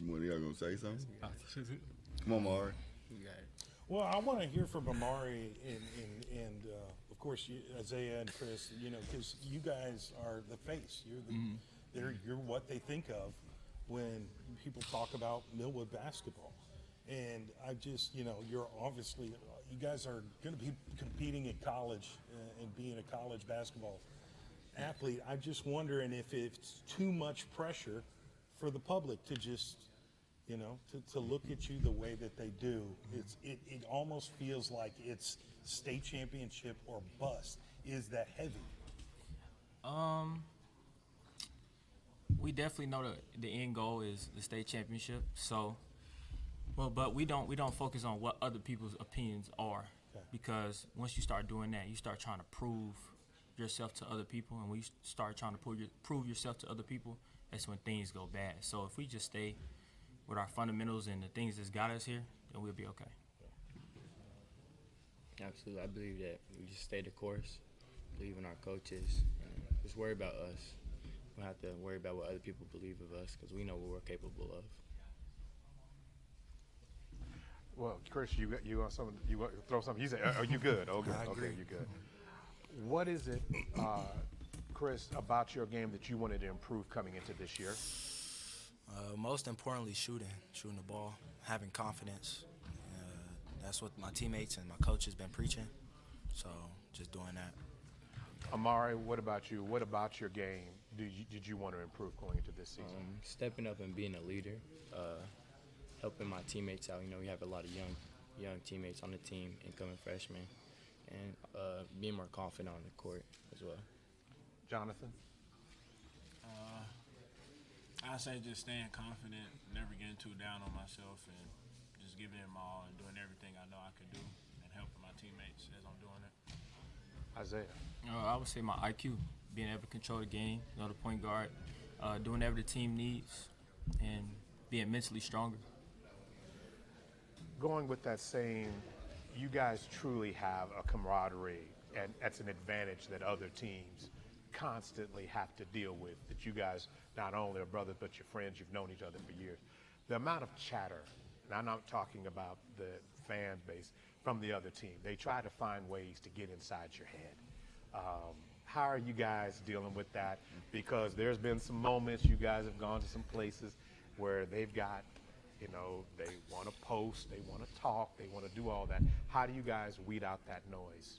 Speaker 5: One of y'all gonna say something? Come on, Mari.
Speaker 2: Well, I want to hear from Amari and of course Isaiah and Chris. Because you guys are the face. You're what they think of when people talk about Millwood basketball. And I just, you're obviously, you guys are going to be competing in college and being a college basketball athlete. I just wondering if it's too much pressure for the public to just, to look at you the way that they do. It almost feels like it's state championship or bust. Is that heavy?
Speaker 9: We definitely know the end goal is the state championship. So, but we don't focus on what other people's opinions are, because once you start doing that, you start trying to prove yourself to other people, and when you start trying to prove yourself to other people, that's when things go bad. So if we just stay with our fundamentals and the things that's got us here, then we'll be okay.
Speaker 11: Absolutely. I believe that we just stay the course, believe in our coaches, and just worry about us. We don't have to worry about what other people believe of us because we know what we're capable of.
Speaker 1: Well, Chris, you want something? You want to throw something? You say, "Are you good?" Okay, you good. What is it, Chris, about your game that you wanted to improve coming into this year?
Speaker 10: Most importantly, shooting the ball, having confidence. That's what my teammates and my coach has been preaching. So just doing that.
Speaker 1: Amari, what about you? What about your game did you want to improve going into this season?
Speaker 11: Stepping up and being a leader, helping my teammates out. We have a lot of young teammates on the team, incoming freshmen, and being more confident on the court as well.
Speaker 1: Jonathan?
Speaker 12: I say just staying confident, never getting too down on myself, and just giving it my all and doing everything I know I could do and helping my teammates as I'm doing it.
Speaker 1: Isaiah?
Speaker 9: I would say my IQ, being able to control the game, the point guard, doing whatever the team needs, and being mentally stronger.
Speaker 1: Going with that same, you guys truly have a camaraderie, and that's an advantage that other teams constantly have to deal with, that you guys not only are brothers but you're friends, you've known each other for years. The amount of chatter, and I'm not talking about the fan base from the other team, they try to find ways to get inside your head. How are you guys dealing with that? Because there's been some moments you guys have gone to some places where they've got, they want to post, they want to talk, they want to do all that. How do you guys weed out that noise?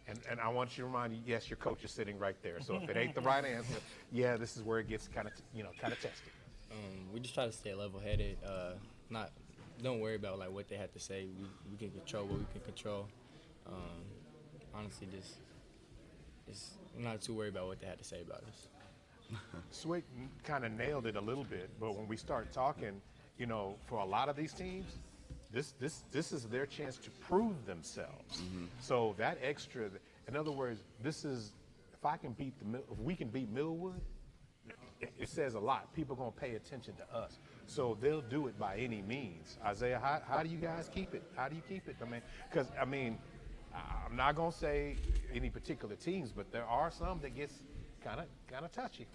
Speaker 1: And I want you to remind you, yes, your coach is sitting right there. So if it ain't the right answer, yeah, this is where it gets kind of tested.
Speaker 11: We just try to stay level-headed, not don't worry about like what they have to say. We can control what we can control. Honestly, I'm not too worried about what they had to say about us.
Speaker 1: Swick kind of nailed it a little bit, but when we start talking, you know, for a lot of these teams, this is their chance to prove themselves. So that extra, in other words, this is if we can beat Millwood, it says a lot. People are gonna pay attention to us, so they'll do it by any means. Isaiah, how do you guys keep it? How do you keep it? I mean, because I'm not gonna say any particular teams, but there are some that gets kind of touchy.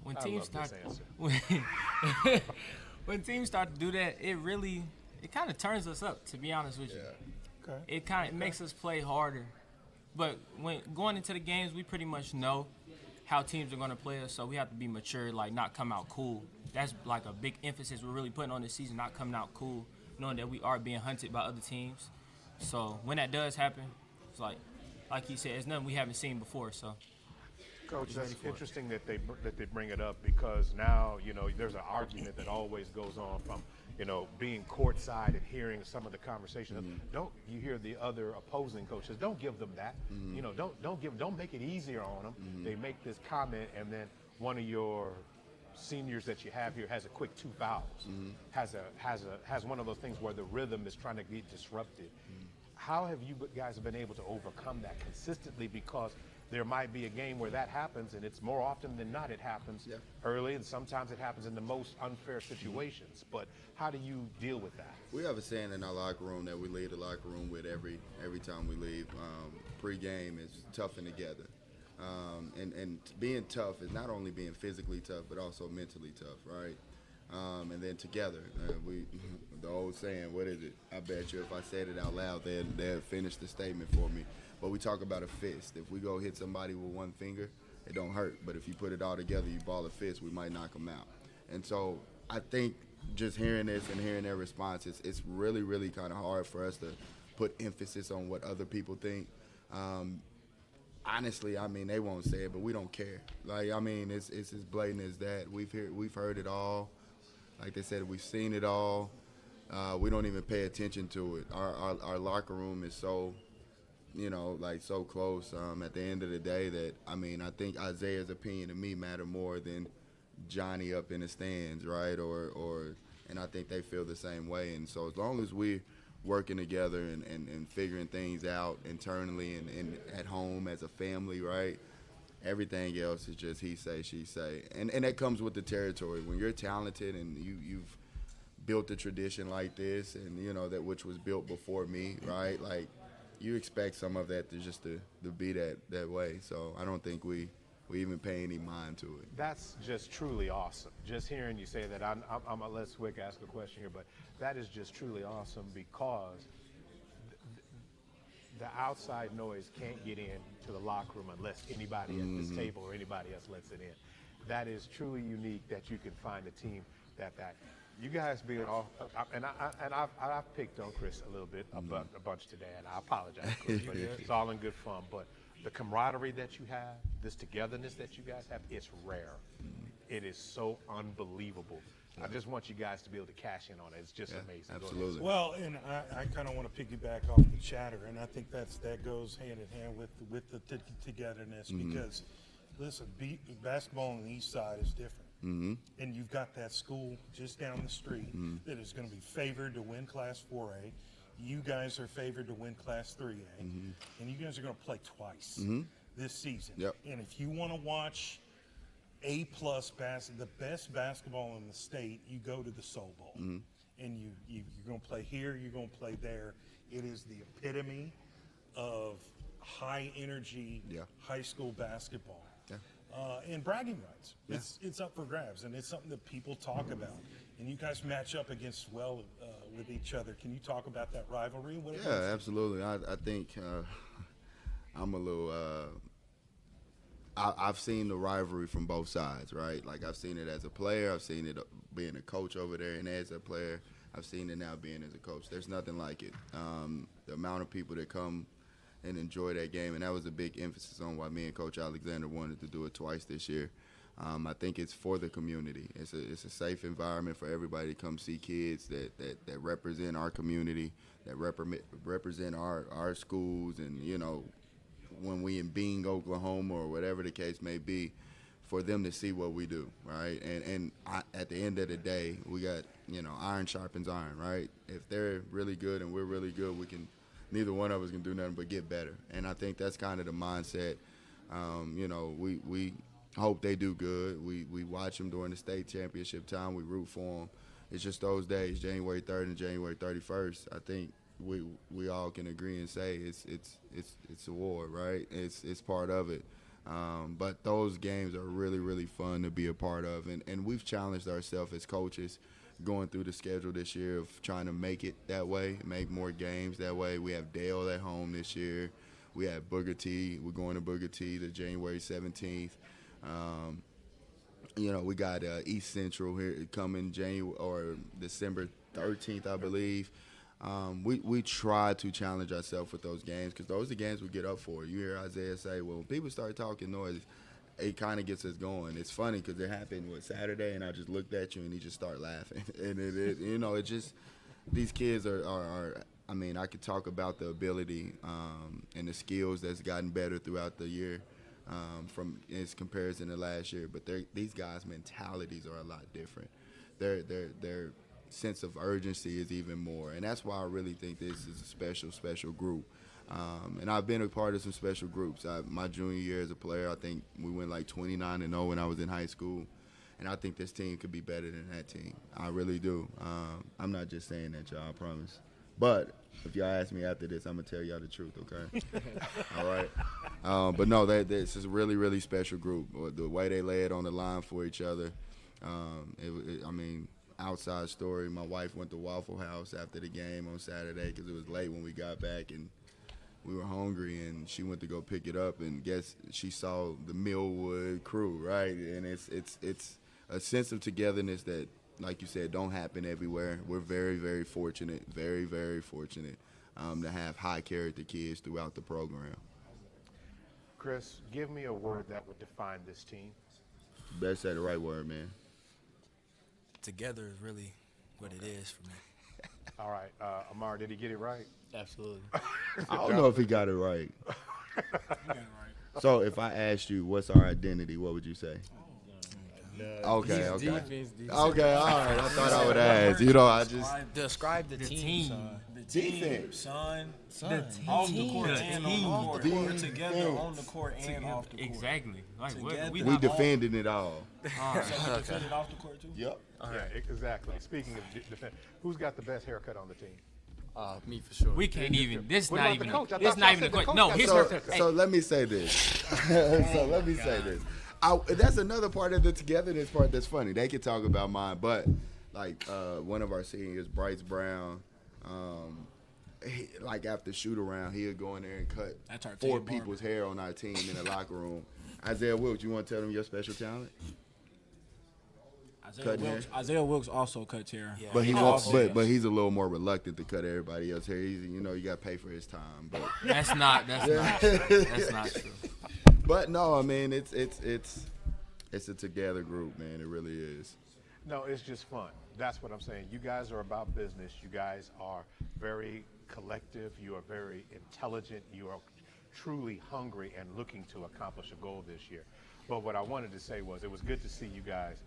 Speaker 9: When
Speaker 1: I
Speaker 9: teams
Speaker 1: love
Speaker 9: start
Speaker 1: this answer.
Speaker 9: when teams start to do that, it kind of turns us up. To be honest with you,
Speaker 2: Okay.
Speaker 9: it makes us play harder. But when going into the games, we pretty much know how teams are going to play us, so we have to be mature, like not come out cool. That's like a big emphasis we're really putting on this season, not coming out cool, knowing that we are being hunted by other teams. So when that does happen, it's like he said, it's nothing we haven't seen before. So,
Speaker 1: Coach, that's interesting that they bring it up, because now, you know, there's an argument that always goes on from, you know, being courtside and hearing some of the conversations. Don't you hear the other opposing coaches? Don't give them that. You know, don't make it easier on them. They make this comment, and then one of your seniors that you have here has a quick 2 fouls. Has one of those things where the rhythm is trying to get disrupted. How have you guys been able to overcome that consistently? Because there might be a game where that happens, and it's more often than not it happens early, and sometimes it happens in the most unfair situations. But how do you deal with that?
Speaker 5: We have a saying in our locker room that we leave the locker room with every time we leave. Pre-game is toughen together. And being tough is not only being physically tough, but also mentally tough, right? And then together, the old saying, what is it? I bet you if I said it out loud, they'd finish the statement for me. But we talk about a fist. If we go hit somebody with one finger, it don't hurt. But if you put it all together, you ball a fist, we might knock them out. And so I think just hearing this and hearing their responses, it's really, really kind of hard for us to put emphasis on what other people think. Honestly, I mean, they won't say it, but we don't care. Like, I mean, it's as blatant as that. We've heard it all. Like they said, we've seen it all. We don't even pay attention to it. Our locker room is so, you know, like so close at the end of the day that, I mean, I think Isaiah's opinion to me matter more than Johnny up in the stands, right? And I think they feel the same way. And so as long as we're working together and figuring things out internally and at home as a family, right? Everything else is just he say, she say. And that comes with the territory. When you're talented and you've built a tradition like this, and, you know, that which was built before me, right? Like, you expect some of that to be that way. So I don't think we even pay any mind to it.
Speaker 1: That's just truly awesome. Just hearing you say that, I'm gonna let Swick ask a question here, but that is just truly awesome, because the outside noise can't get in to the locker room unless anybody at this table or anybody else lets it in. That is truly unique that you can find a team that you guys being all, and I've picked on Chris a little bit, a bunch today, and I apologize, Chris, but it's all in good fun. But the camaraderie that you have, this togetherness that you guys have, it's rare. It is so unbelievable. I just want you guys to be able to cash in on it. It's just amazing.
Speaker 5: Absolutely.
Speaker 2: Well, and I kind of want to piggyback off the chatter, and I think that goes hand in hand with the togetherness, because, listen, basketball on the East Side is different. And you've got that school just down the street that is going to be favored to win Class 4A. You guys are favored to win Class 3A, and you guys are going to play twice this season. And if you want to watch A-plus the best basketball in the state, you go to the Soul Bowl, and you're going to play here, you're going to play there. It is the epitome of high energy high school basketball. And bragging rights. It's up for grabs, and it's something that people talk about. And you guys match up against with each other. Can you talk about that rivalry?
Speaker 5: Absolutely. I think I'm a little. I've seen the rivalry from both sides, right? Like, I've seen it as a player, I've seen it being a coach over there, and as a player, I've seen it now being as a coach. There's nothing like it. The amount of people that come and enjoy that game, and that was a big emphasis on why me and Coach Alexander wanted to do it twice this year. I think it's for the community. It's a safe environment for everybody to come see kids that represent our community, that represent our schools, and when we in Bing, Oklahoma, or whatever the case may be, for them to see what we do, right? And at the end of the day, we got iron sharpens iron, right? If they're really good and we're really good, neither one of us can do nothing but get better. And I think that's kind of the mindset. We hope they do good. We watch them during the state championship time. We root for them. It's just those days, January 3rd and January 31st. I think we all can agree and say it's a war, right? It's part of it. But those games are really, really fun to be a part of. And we've challenged ourselves as coaches going through the schedule this year of trying to make it that way, make more games that way. We have Dale at home this year. We have Booker T. We're going to Booker T the January 17th. We got East Central here coming December 13th, I believe. We try to challenge ourselves with those games because those are the games we get up for. You hear Isaiah say, well, when people start talking noise, it kind of gets us going. It's funny because it happened Saturday, and I just looked at you and he just started laughing. And it just these kids are I mean, I could talk about the ability and the skills that's gotten better throughout the year from its comparison to last year. But these guys' mentalities are a lot different. Their sense of urgency is even more, and that's why I really think this is a special group. And I've been a part of some special groups. My junior year as a player, I think we went like 29-0 when I was in high school, and I think this team could be better than that team. I really do. I'm not just saying that, y'all, I promise. But if y'all ask me after this, I'm going to tell y'all the truth, okay? All right? But no, this is a really, really special group. The way they lay it on the line for each other, I mean, outside story, my wife went to Waffle House after the game on Saturday because it was late when we got back, and we were hungry, and she went to go pick it up, and guess she saw the Millwood crew, right? And it's a sense of togetherness that, like you said, don't happen everywhere. We're very, very fortunate, very, very fortunate to have high-character kids throughout the program.
Speaker 1: Chris, give me a word that would define this team.
Speaker 5: Better say the right word, man.
Speaker 10: Together is really what it is for me.
Speaker 1: All right, Amar, did he get it right?
Speaker 11: Absolutely.
Speaker 5: I don't know if he got it right.
Speaker 12: You got it right.
Speaker 5: So if I asked you what's our identity, what would you say? Okay.
Speaker 11: Defense.
Speaker 5: Okay, all right. I thought I would ask. I just
Speaker 10: Describe the team.
Speaker 12: The team, son. Off the court and on the court. We're together on the court and off the court.
Speaker 9: Exactly. Like
Speaker 12: Together.
Speaker 5: we defended it all.
Speaker 12: So we defended off the court too?
Speaker 5: Yep.
Speaker 1: Yeah, exactly. Speaking of defense, who's got the best haircut on the team?
Speaker 11: Me for sure.
Speaker 9: We can't even. This
Speaker 1: What
Speaker 9: not
Speaker 1: about
Speaker 9: even.
Speaker 1: the coach? I
Speaker 9: This
Speaker 1: thought
Speaker 9: not
Speaker 1: y'all
Speaker 9: even a
Speaker 1: said the
Speaker 9: question.
Speaker 1: coach
Speaker 9: No,
Speaker 1: got
Speaker 9: his
Speaker 1: the
Speaker 9: haircut.
Speaker 5: So let me say this. That's another part of the togetherness part that's funny. They could talk about mine, but like one of our seniors, Bryce Brown, like after shoot around, he'll go in there and cut 4 people's hair on our team in the locker room. Isaiah Wilkes, you want to tell them your special talent?
Speaker 12: Isaiah Wilkes also cuts hair.
Speaker 10: Yeah.
Speaker 5: But he won't. But he's a little more reluctant to cut everybody else's hair. You got to pay for his time. But
Speaker 9: That's not true. That's not true.
Speaker 5: But no, I mean it's a together group, man. It really is.
Speaker 1: No, it's just fun. That's what I'm saying. You guys are about business. You guys are very collective. You are very intelligent. You are truly hungry and looking to accomplish a goal this year. But what I wanted to say was it was good to see you guys,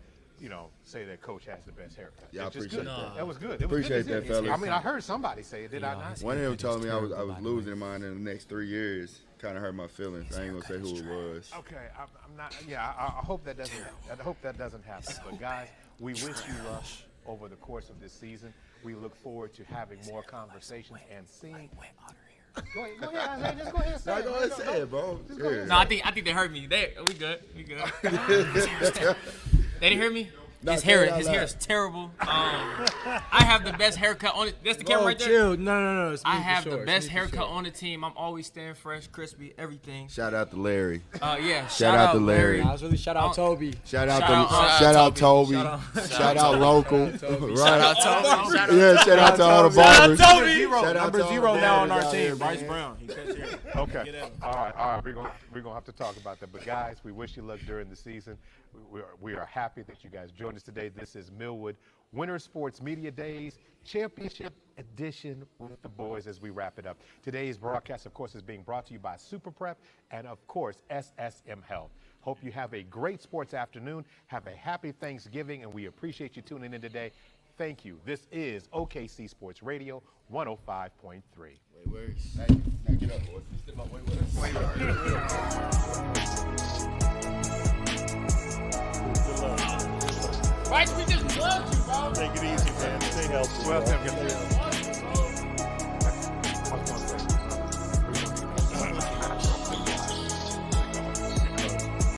Speaker 1: say that coach has the best haircut.
Speaker 5: Yeah, I appreciate that.
Speaker 1: That was good. It was
Speaker 5: Appreciate
Speaker 1: good to
Speaker 5: that,
Speaker 1: see.
Speaker 5: fellas.
Speaker 1: I mean, I heard somebody say it. Did I not?
Speaker 5: One of them told me I was losing mine in the next 3 years. Kind of hurt my feelings. I ain't gonna say who it was.
Speaker 1: Okay, I'm not. Yeah, I hope that doesn't. I hope that doesn't happen. But guys, we wish you luck over the course of this season. We look forward to having more conversations and seeing. Go ahead, Isaiah. Just go ahead and say it.
Speaker 5: Go ahead and say it, bro.
Speaker 9: No, I think they heard me. We good. They didn't hear me.
Speaker 5: No,
Speaker 9: His hair is terrible. I have the best haircut on it. That's the camera right there.
Speaker 11: Chill. No. It's me
Speaker 9: I
Speaker 11: for
Speaker 9: have
Speaker 11: sure.
Speaker 9: the best
Speaker 11: It's me for
Speaker 9: haircut
Speaker 11: sure.
Speaker 9: on the team. I'm always staying fresh, crispy, everything.
Speaker 5: Shout out to Larry.
Speaker 9: Yeah.
Speaker 5: Shout out to Larry.
Speaker 11: I was really shout out Toby.
Speaker 5: Shout out Toby. Shout out local. Right.
Speaker 10: Shout out Toby.
Speaker 5: Yeah, shout out to all the barbers.
Speaker 12: Number 0 now on our team, Bryce Brown. He cuts hair.
Speaker 1: Okay. All right. We're gonna have to talk about that. But guys, we wish you luck during the season. We are happy that you guys joined us today. This is Millwood Winter Sports Media Days Championship Edition with the boys as we wrap it up. Today's broadcast, of course, is being brought to you by Super Prep and, of course, SSM Health. Hope you have a great sports afternoon. Have a happy Thanksgiving, and we appreciate you tuning in today. Thank you. This is OKC Sports Radio 105.3.
Speaker 11: Way worse.
Speaker 5: Thank you. Now get up, boys. Way
Speaker 4: Mike, we just loved you, bro.
Speaker 2: Take it easy, man. Stay healthy.
Speaker 1: Well,